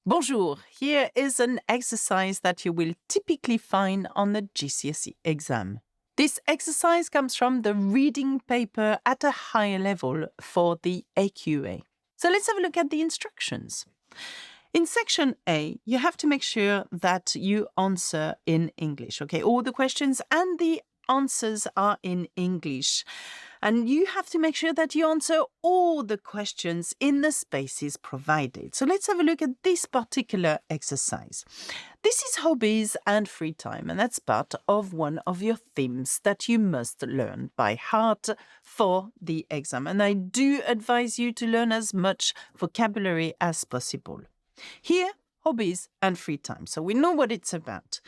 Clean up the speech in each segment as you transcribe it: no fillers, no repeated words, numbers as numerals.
Bonjour, here is an exercise that you will typically find on the GCSE exam. This exercise comes from the reading paper at a higher level for the AQA. So let's have a look at the instructions. In section A, you have to make sure that you answer in English, okay? All the questions and the answers are in English. And you have to make sure that you answer all the questions in the spaces provided. So let's have a look at this particular exercise. This is hobbies and free time, and that's part of one of your themes that you must learn by heart for the exam. And I do advise you to learn as much vocabulary as possible. Here, hobbies and free time. So we know what it's about.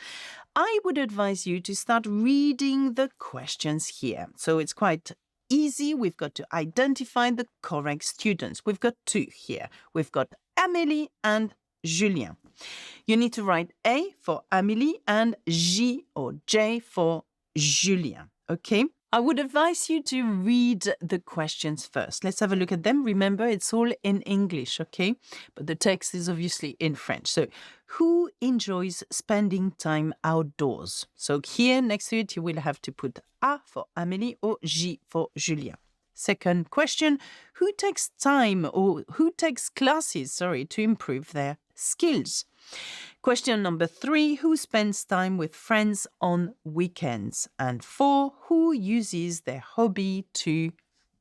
I would advise you to start reading the questions here. So it's quite easy. We've got to identify the correct students. We've got two here. We've got Amélie and Julien. You need to write A for Amélie and J or J for Julien. Okay? I would advise you to read the questions first. Let's have a look at them. Remember, it's all in English, okay? But the text is obviously in French. So, who enjoys spending time outdoors? So here next to it, you will have to put A for Amélie or J for Julien. Second question, who takes classes, to improve their skills? Question number 3, who spends time with friends on weekends? And 4, who uses their hobby to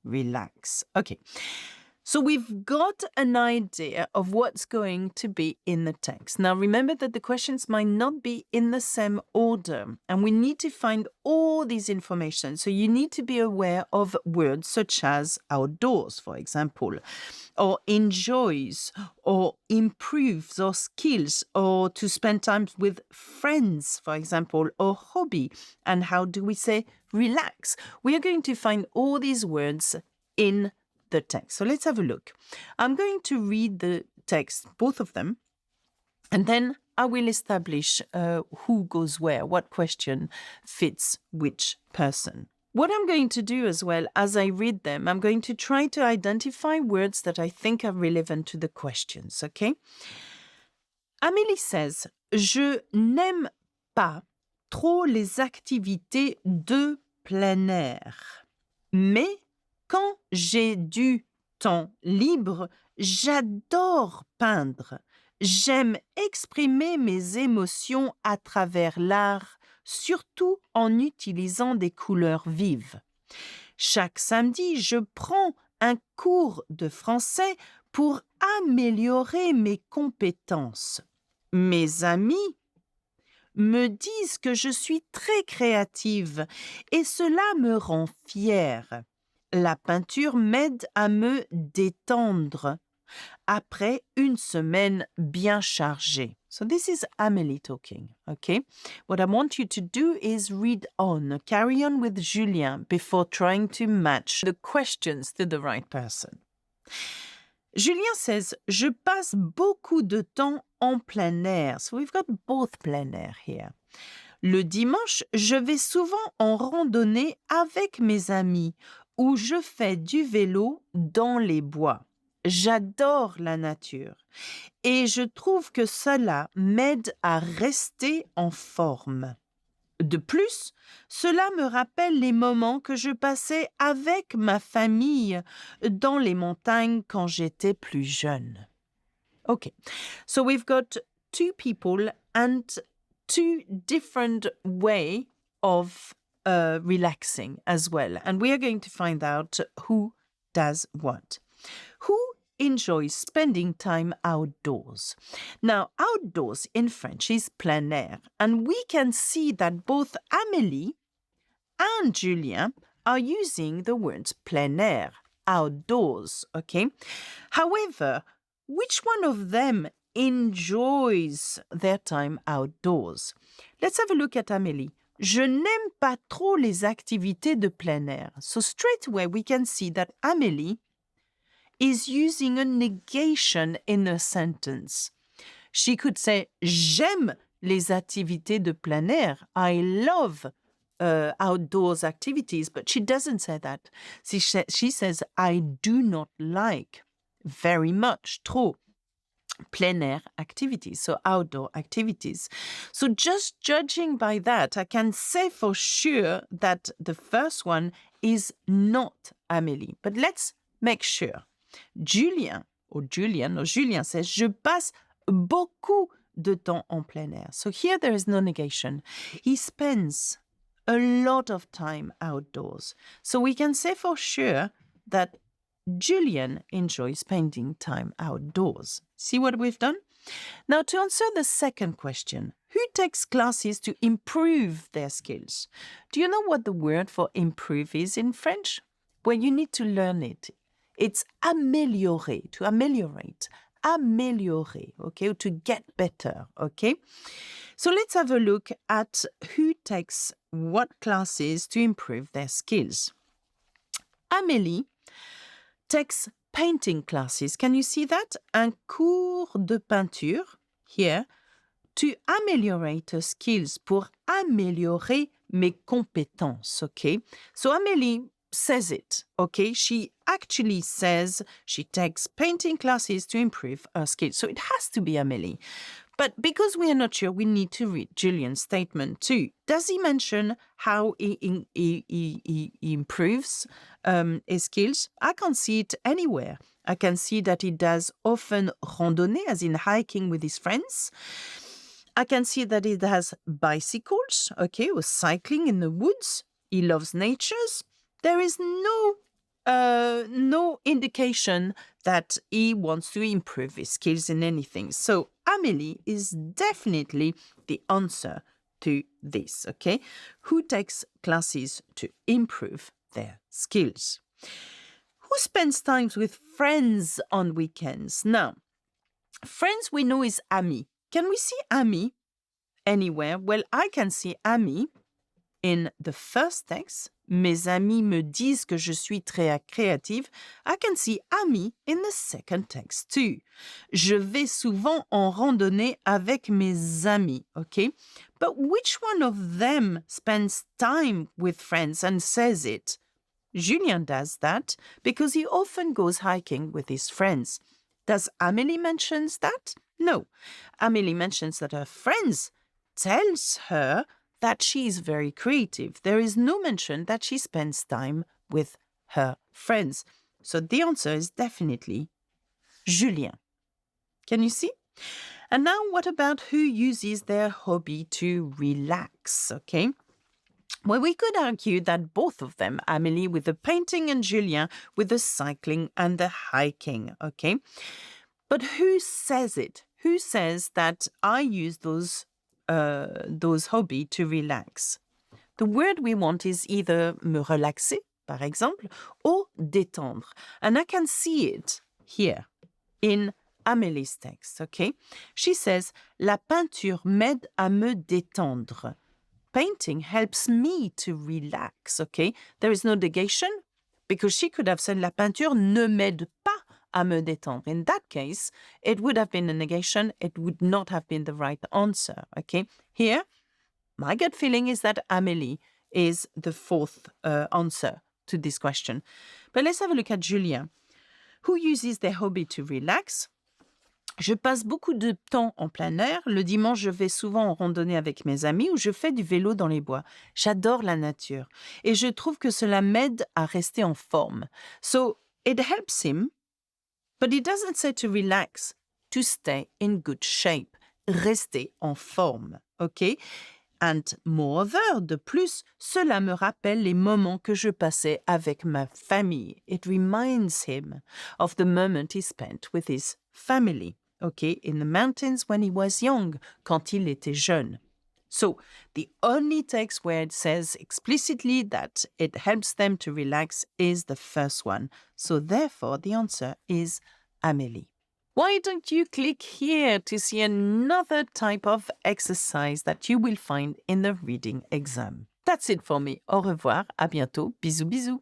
relax? Okay, so we've got an idea of what's going to be in the text. Now, remember that the questions might not be in the same order, and we need to find all these information. So you need to be aware of words such as outdoors, for example, or enjoys, or improves, or skills, or to spend time with friends, for example, or hobby. And how do we say relax? We are going to find all these words in the text. So let's have a look. I'm going to read the text, both of them, and then I will establish who goes where, what question fits which person. What I'm going to do as well as I read them, I'm going to try to identify words that I think are relevant to the questions, okay? Amélie says, je n'aime pas trop les activités de plein air, mais quand j'ai du temps libre, j'adore peindre. J'aime exprimer mes émotions à travers l'art, surtout en utilisant des couleurs vives. Chaque samedi, je prends un cours de français pour améliorer mes compétences. Mes amis me disent que je suis très créative et cela me rend fière. La peinture m'aide à me détendre après une semaine bien chargée. So this is Amélie talking, okay? What I want you to do is read on, carry on with Julien before trying to match the questions to the right person. Julien says, je passe beaucoup de temps en plein air. So we've got both plein air here. Le dimanche, je vais souvent en randonnée avec mes amis où je fais du vélo dans les bois. J'adore la nature et je trouve que cela m'aide à rester en forme. De plus, cela me rappelle les moments que je passais avec ma famille dans les montagnes quand j'étais plus jeune. Okay, so we've got two people and two different way of relaxing as well. And we are going to find out who does what. Who enjoys spending time outdoors? Now, outdoors in French is plein air. And we can see that both Amélie and Julien are using the words plein air, outdoors, okay? However, which one of them enjoys their time outdoors? Let's have a look at Amélie. Je n'aime pas trop les activités de plein air. So straight away we can see that Amélie is using a negation in a sentence. She could say, j'aime les activités de plein air. I love outdoors activities, but she doesn't say that. She says, I do not like very much, trop. plein air activities, so outdoor activities. So just judging by that, I can say for sure that the first one is not Amélie. But let's make sure. Julien says, je passe beaucoup de temps en plein air. So here there is no negation. He spends a lot of time outdoors. So we can say for sure that Julien enjoys spending time outdoors. See what we've done? Now, to answer the second question, who takes classes to improve their skills? Do you know what the word for improve is in French? Well, you need to learn it. It's améliorer, to ameliorate, améliorer, okay, to get better, okay? So let's have a look at who takes what classes to improve their skills. Amélie takes painting classes. Can you see that? Un cours de peinture, here, to ameliorate her skills, pour améliorer mes compétences, okay? So Amélie says it, okay? She actually says she takes painting classes to improve her skills. So it has to be Amélie. But because we are not sure, we need to read Julian's statement too. Does he mention how he improves his skills? I can't see it anywhere. I can see that he does often randonnée, as in hiking with his friends. I can see that he has bicycles, okay, or cycling in the woods. He loves nature. There is no indication that he wants to improve his skills in anything. So Amélie is definitely the answer to this, okay? Who takes classes to improve their skills? Who spends time with friends on weekends? Now, friends we know is ami. Can we see ami anywhere? Well, I can see ami in the first text. Mes amis me disent que je suis très créative. I can see ami in the second text too. Je vais souvent en randonnée avec mes amis, okay? But which one of them spends time with friends and says it? Julien does that because he often goes hiking with his friends. Does Amélie mention that? No. Amélie mentions that her friends tells her that she is very creative. There is no mention that she spends time with her friends. So the answer is definitely Julien. Can you see? And now what about who uses their hobby to relax, okay? Well, we could argue that both of them, Amélie with the painting and Julien with the cycling and the hiking, okay? But who says it? Who says that I use those hobbies to relax? The word we want is either me relaxer, par exemple, or détendre. And I can see it here in Amélie's text, okay? She says, la peinture m'aide à me détendre. Painting helps me to relax, okay? There is no negation because she could have said, la peinture ne m'aide pas à me détendre. In that case, it would have been a negation. It would not have been the right answer, okay? Here, my gut feeling is that Amélie is the fourth answer to this question. But let's have a look at Julien. Who uses their hobby to relax? Je passe beaucoup de temps en plein air. Le dimanche, je vais souvent en randonnée avec mes amis ou je fais du vélo dans les bois. J'adore la nature et je trouve que cela m'aide à rester en forme. So it helps him, but he doesn't say to relax, to stay in good shape. Rester en forme, okay? And moreover, de plus, cela me rappelle les moments que je passais avec ma famille. It reminds him of the moment he spent with his family, okay, in the mountains when he was young, quand il était jeune. So the only text where it says explicitly that it helps them to relax is the first one. So therefore, the answer is Amélie. Why don't you click here to see another type of exercise that you will find in the reading exam? That's it for me. Au revoir, à bientôt, bisous bisous.